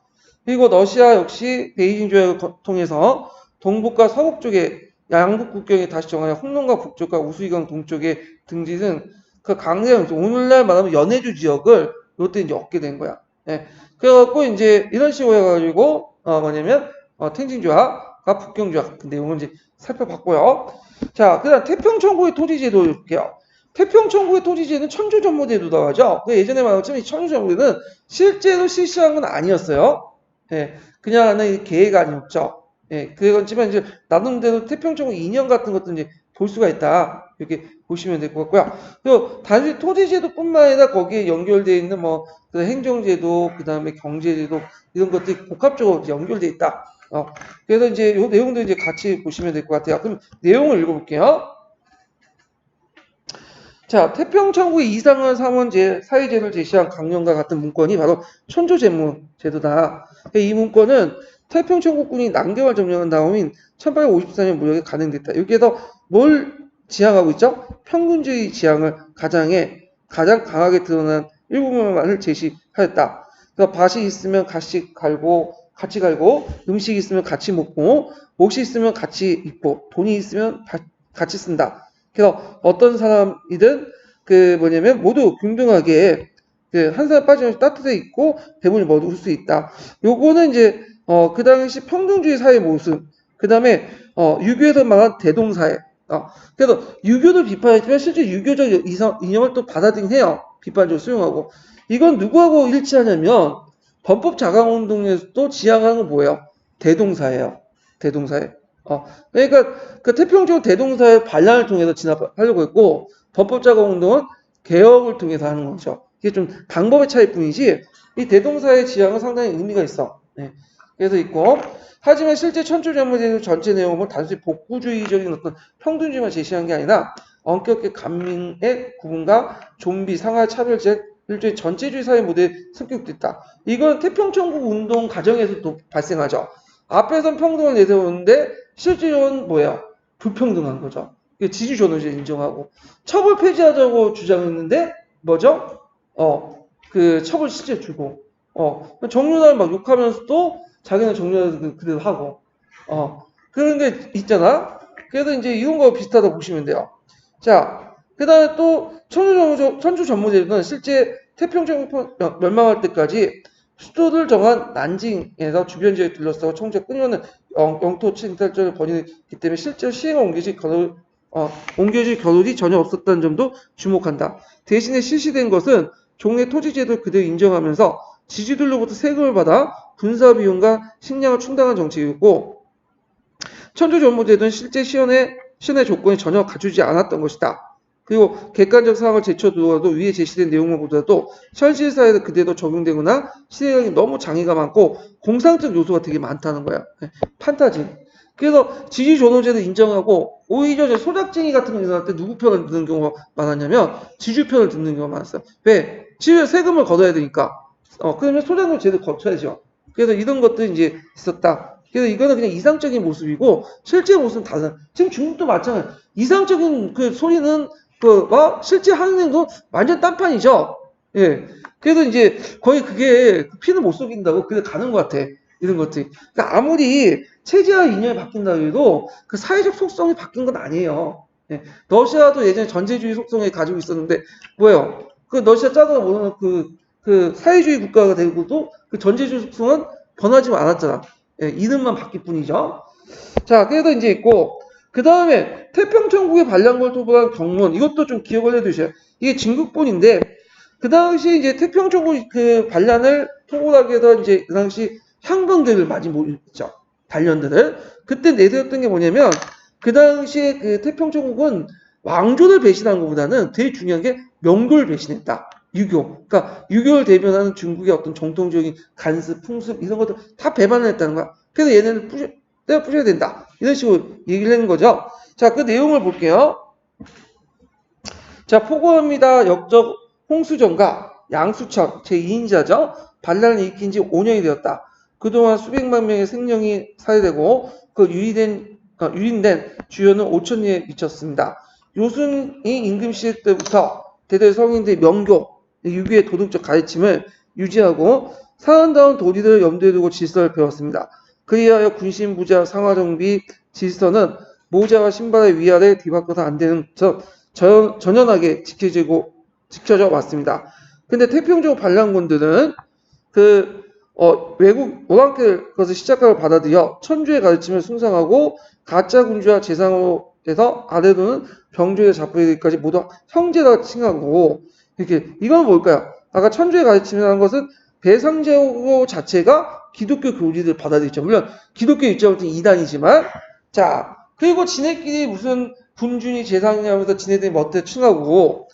그리고 러시아 역시 베이징 조약을 통해서 동북과 서북 쪽에 양국 국경에 다시 정하여 홍론강 북쪽과 우수이강 동쪽에 등짓은 그 강대강, 오늘날 말하면 연해주 지역을 이때 이제 얻게 된 거야. 예. 그래갖고 이제 이런 식으로 해가지고 뭐냐면 탱진 조약과 북경 조약 내용을 이제 살펴봤고요. 자, 그다음 태평천국의 토지제도 볼게요. 태평천국의 토지제는 천조전모제도라고 하죠. 예전에 말한 것처럼 이 천조전모제는 실제로 실시한 건 아니었어요. 예, 그냥 하는 계획 아니었죠. 예, 그건지만 이제 나름대로 태평천국 인연 같은 것도 이제 볼 수가 있다. 이렇게 보시면 될 것 같고요. 또 단순히 토지제도뿐만 아니라 거기에 연결되어 있는 그 행정제도, 그 다음에 경제제도 이런 것들이 복합적으로 연결되어 있다. 그래서 이제 이 내용도 이제 같이 보시면 될 것 같아요. 그럼 내용을 읽어볼게요. 자, 태평천국의 이상한 삼원제, 사회제도를 제시한 강령과 같은 문건이 바로 천조제무제도다. 이 문건은 태평천국군이 난개월 점령한 다음인 1854년 무렵에 간행됐다. 여기에서 뭘 지향하고 있죠? 평균주의 지향을 가장 강하게 드러난 일부분만을 제시하였다. 그러니까 밭이 있으면 같이 갈고, 음식이 있으면 같이 먹고, 옷이 있으면 같이 입고, 돈이 있으면 같이 쓴다. 그래서 어떤 사람이든 모두 균등하게 한 사람 빠짐없이 따뜻해 있고 대부분이 먹을 수 있다. 요거는 이제 그 당시 평등주의 사회 모습. 그 다음에 유교에서 말한 대동사회. 그래서 유교도 비판했지만 실제 유교적 이념을 또 받아들이긴 해요. 비판적으로 수용하고. 이건 누구하고 일치하냐면 범법 자강운동에서도 지향하는 건 뭐예요? 대동사예요. 대동사회. 그러니까 그 태평적 대동사의 반란을 통해서 진압하려고 했고 범법자강운동은 개혁을 통해서 하는 거죠. 이게 좀 방법의 차이일 뿐이지 이 대동사의 지향은 상당히 의미가 있어. 네. 그래서 있고 하지만 실제 천주전문제도 전체 내용은 단순히 복구주의적인 어떤 평등주의만 제시한 게 아니라 엄격하게 간민의 구분과 좀비 상하 차별적 일종의 전체주의 사회 모델에 습격됐다. 이건 태평천국 운동 과정에서도 발생하죠. 앞에선 평등을 내세우는데 실제로는 뭐예요? 불평등한 거죠. 지주존의제 인정하고 처벌 폐지하자고 주장했는데 뭐죠? 그 처벌 실제 주고 정윤화를 막 욕하면서도 자기는 정윤화 그대로 하고 그런 게 있잖아. 그래서 이제 이런 거 비슷하다고 보시면 돼요. 자, 그 다음에 또 천주전무제도는 실제 태평천국 멸망할 때까지 수도를 정한 난징에서 주변 지역에 둘러싸고 총체가 끊이는 영토 침탈전을 벌이기 때문에 실제로 시행에 옮겨질 겨를이 전혀 없었다는 점도 주목한다. 대신에 실시된 것은 종래 토지제도를 그대로 인정하면서 지주들로부터 세금을 받아 군사비용과 식량을 충당한 정책이었고 천주전무제도는 실제 시연의 조건이 전혀 갖추지 않았던 것이다. 그리고 객관적 사항을 제쳐두어도 위에 제시된 내용보다도 현실사회에서 그대로 적용되거나 실행하기 너무 장애가 많고 공상적 요소가 되게 많다는 거야. 판타지. 그래서 지주존호제도 인정하고 오히려 소작쟁이 같은 거 일어날 때 누구 편을 듣는 경우가 많았냐면 지주 편을 듣는 경우가 많았어요. 왜? 지주에 세금을 걷어야 되니까. 그러면 소작용 제도 거쳐야죠. 그래서 이런 것들이 이제 있었다. 그래서 이거는 그냥 이상적인 모습이고 실제 모습은 다른. 지금 중국도 마찬가지. 이상적인 그 소리는 실제 하는 행동 완전 딴판이죠. 예. 그래서 이제 거의 그게 피는 못 속인다고 그래 가는 것 같아. 이런 것들이. 그러니까 아무리 체제와 이념이 바뀐다 해도 그 사회적 속성이 바뀐 건 아니에요. 예. 러시아도 예전에 전제주의 속성을 가지고 있었는데 뭐예요? 그 러시아 짜다가 모르는 그 사회주의 국가가 되고도 그 전제주의 속성은 변하지 않았잖아. 예, 이름만 바뀔 뿐이죠. 자, 그래서 이제 있고 그 다음에 태평천국의 반란군을 토벌한 경문 이것도 좀 기억을 해두셔요. 이게 진국본인데 그 당시 이제 태평천국 그 반란을 토벌하기 위해서 이제 그 당시 향병들을 많이 모였죠. 단련들을 그때 내세웠던 게 뭐냐면 그 당시에 그 태평천국은 왕조를 배신한 것보다는 되게 중요한 게 명교를 배신했다. 유교. 그러니까 유교를 대변하는 중국의 어떤 정통적인 간습, 풍습 이런 것들 다 배반을 했다는 거야. 그래서 얘네를 내가 부셔야 된다. 이런 식으로 얘기를 하는 거죠. 자, 그 내용을 볼게요. 자, 포고합니다. 역적 홍수정과 양수천 제2인자죠. 반란을 일으킨 지 5년이 되었다. 그동안 수백만 명의 생명이 살해되고 유인된 주요는 5천리에 미쳤습니다. 요순이 임금 시대 때부터 대대 성인들의 명교, 유교의 도덕적 가르침을 유지하고 사람다운 도리들을 염두에 두고 질서를 배웠습니다. 그리하여 군신, 부자, 상하정비, 질서는 모자와 신발의 위아래 뒤바꿔서 안 되는 전연하게 지켜져 왔습니다. 근데 태평적 반란군들은 외국 오랑캐 것을 시작하고 받아들여 천주의 가르침을 숭상하고 가짜 군주와 재상으로 해서 아래로는 병조의 자포에까지 모두 형제라 칭하고 이건 뭘까요? 아까 천주의 가르침이라는 것은 배상제도 자체가 기독교 교리를 받아들였죠. 물론 기독교 입장부터 이단이지만 자 그리고 지네끼리 무슨 군주니 재상이냐 하면서 지네들이 멋대 칭하고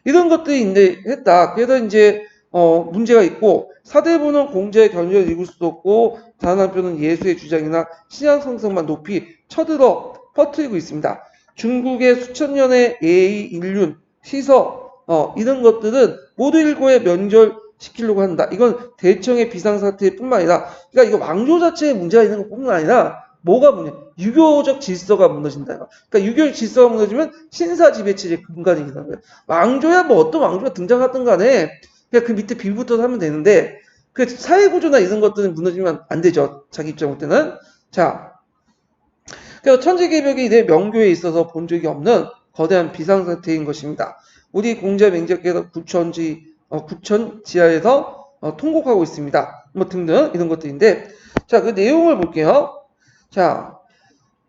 이런 것들이 이제 했다. 그래서 이제 문제가 있고 사대부는 공자의 견주를 읽을 수도 없고 다른 한편은 예수의 주장이나 신앙 성성만 높이 쳐들어 퍼뜨리고 있습니다. 중국의 수천 년의 예의, 인륜, 시서 이런 것들은 모두 일고에 면절시키려고 한다. 이건 대청의 비상사태 뿐만 아니라 그러니까 이거 왕조 자체에 문제가 있는 것뿐만 아니라 뭐가 문제? 유교적 질서가 무너진다. 그러니까 유교적 질서가 무너지면 신사 지배체제 근간이 된다는 거예요. 왕조야 뭐 어떤 왕조가 등장하든 간에 그냥 그 밑에 빌부터 하면 되는데 그 사회구조나 이런 것들은 무너지면 안 되죠. 자기 입장 볼 때는. 자, 그래서 천지개벽이 내 명교에 있어서 본 적이 없는 거대한 비상사태인 것입니다. 우리 공자 맹자께서 구천 지하에서 통곡하고 있습니다. 뭐 등등 이런 것들인데 자, 그 내용을 볼게요. 자,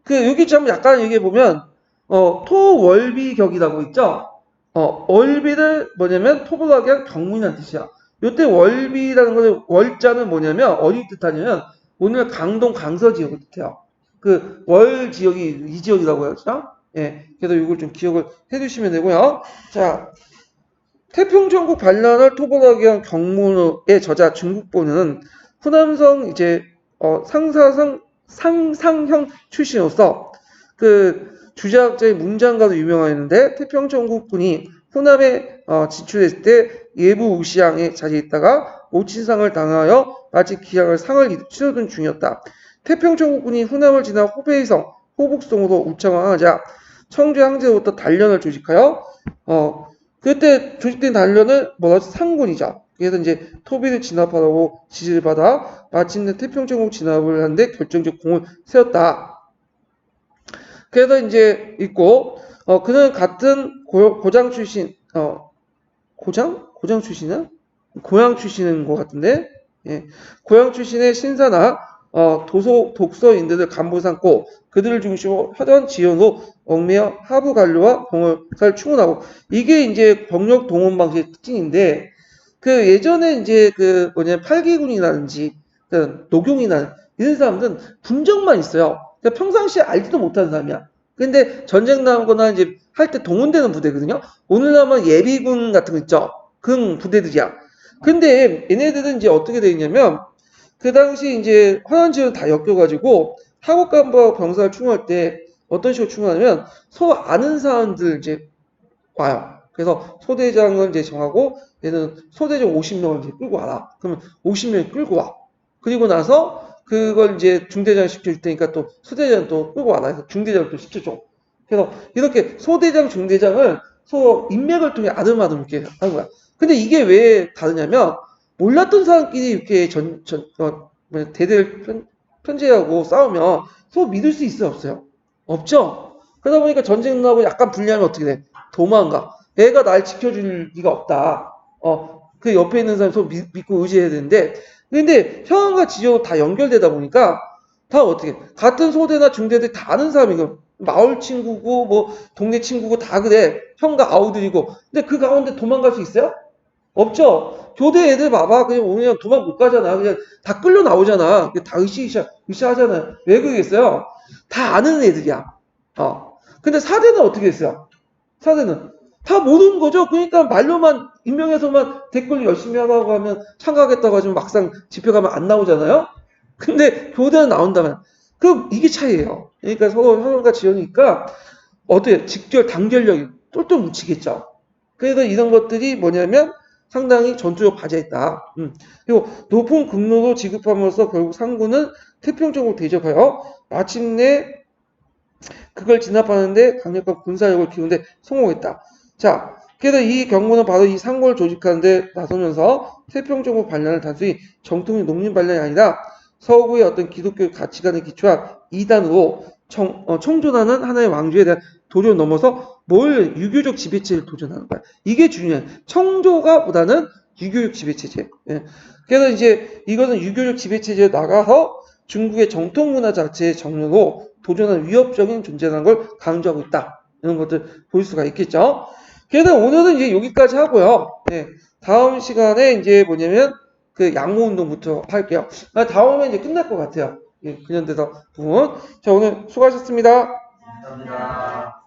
그 여기 좀 약간 얘기해 보면 토월비격이라고 있죠. 월비를 뭐냐면 토벌하게 경문이라는 뜻이야. 요때 월비라는 거는 월자는 뭐냐면 어디 뜻하냐면 오늘 강동 강서 지역을 뜻해요. 그 월 지역이 이 지역이라고 하죠. 예, 그래서 이걸 좀 기억을 해두시면 되고요. 자, 태평천국 반란을 토벌하기 위한 경문의 저자 중국보는 후남성 이제 상상형 출신으로서 그 주자학자의 문장가도 유명했는데 태평천국군이 호남에 진출했을 때 예부 우시양에 자리에 있다가 모친상을 당하여 마치 기양을 상을 치르던 중이었다. 태평천국군이 후남을 지나 호베이성, 호북성으로 우창화하자 청주 항제로부터 단련을 조직하여 그때 조직된 단련을 상군이죠. 그래서 이제 토비를 진압하라고 지시를 받아 마침내 태평천국 진압을 하는데 결정적 공을 세웠다. 그래서 이제 있고 그는 같은 고장 출신 고장 출신이야? 고향 출신인 것 같은데 예. 고향 출신의 신사나 독서인들을 간부 삼고 그들을 중심으로 하던 지연으로 얽매여 하부 관료와 공을살 충원하고 이게 이제 병력 동원 방식의 특징인데 그 예전에 이제 그 팔기군이라든지 노경이나 이런 사람들은 군적만 있어요. 그러니까 평상시에 알지도 못하는 사람이야. 근데 전쟁 나거나 이제 할 때 동원되는 부대거든요. 오늘날은 예비군 같은 거 있죠. 그런 부대들이야. 근데 얘네들은 이제 어떻게 되어 있냐면 그 당시 이제 헌안지원 다 엮여가지고 하국간부와 병사를 충원할 때 어떤 식으로 충원하냐면 서로 아는 사람들 이제 와요. 그래서 소대장을 이제 정하고 얘는 소대장 50명을 이제 끌고 와라. 그러면 50명이 끌고 와. 그리고 나서 그걸 이제 중대장 시켜줄 테니까 또 소대장 또 끌고 와라. 해서 중대장을 또 시켜줘. 그래서 이렇게 소대장, 중대장을 서로 인맥을 통해 아름아름 이렇게 하는 거야. 근데 이게 왜 다르냐면 몰랐던 사람끼리 이렇게 대대를 편제하고 싸우면 서로 믿을 수 있어요, 없어요? 없죠? 그러다 보니까 전쟁 나고 약간 불리하면 어떻게 돼? 도망가. 얘가 날 지켜줄 리가 없다. 그 옆에 있는 사람 서로 믿고 의지해야 되는데, 근데 형과 지역은 다 연결되다 보니까 다 어떻게 같은 소대나 중대들 다 아는 사람이고 마을 친구고 뭐 동네 친구고 다 그래. 형과 아우들이고. 근데 그 가운데 도망갈 수 있어요? 없죠. 교대 애들 봐봐. 그냥 오면 도망 못 가잖아. 그냥 다 끌려 나오잖아. 다 으쌰으쌰하잖아요. 왜 그러겠어요? 다 아는 애들이야. 근데 사대는 어떻게 했어요? 사대는 다 모르는 거죠. 그러니까 말로만 임명해서만 댓글 열심히 하라고 하면 참가하겠다고 하지만 막상 집회 가면 안 나오잖아요. 근데 교대는 나온다면 그럼 이게 차이예요. 그러니까 서로 형과 지연이니까 어떻게 직결 단결력이 똘똘 뭉치겠죠. 그래서 이런 것들이 뭐냐면 상당히 전투력 과제했다. 그리고 높은 급로로 지급함으로써 결국 상군은 태평적으로 대적하여 마침내 그걸 진압하는데 강력한 군사력을 키우는데 성공했다. 자, 그래서 이 경무는 바로 이 상군을 조직하는데 나서면서 태평적으로 반란을 단순히 정통의 농민 반란이 아니라 서구의 어떤 기독교 가치관에 기초한 이단으로 청존하는 하나의 왕조에 대한 도전을 넘어서 유교적 지배체를 도전하는 거야. 이게 중요해. 청조가보다는 유교적 지배체제. 예. 그래서 이제 이것은 유교적 지배체제에 나가서 중국의 정통 문화 자체의 정료로 도전하는 위협적인 존재라는 걸 강조하고 있다. 이런 것들 볼 수가 있겠죠. 그래서 오늘은 이제 여기까지 하고요. 예. 다음 시간에 이제 뭐냐면 그 양모 운동부터 할게요. 다음에 이제 끝날 것 같아요. 예, 근현대사 부분. 자, 오늘 수고하셨습니다. 감사합니다.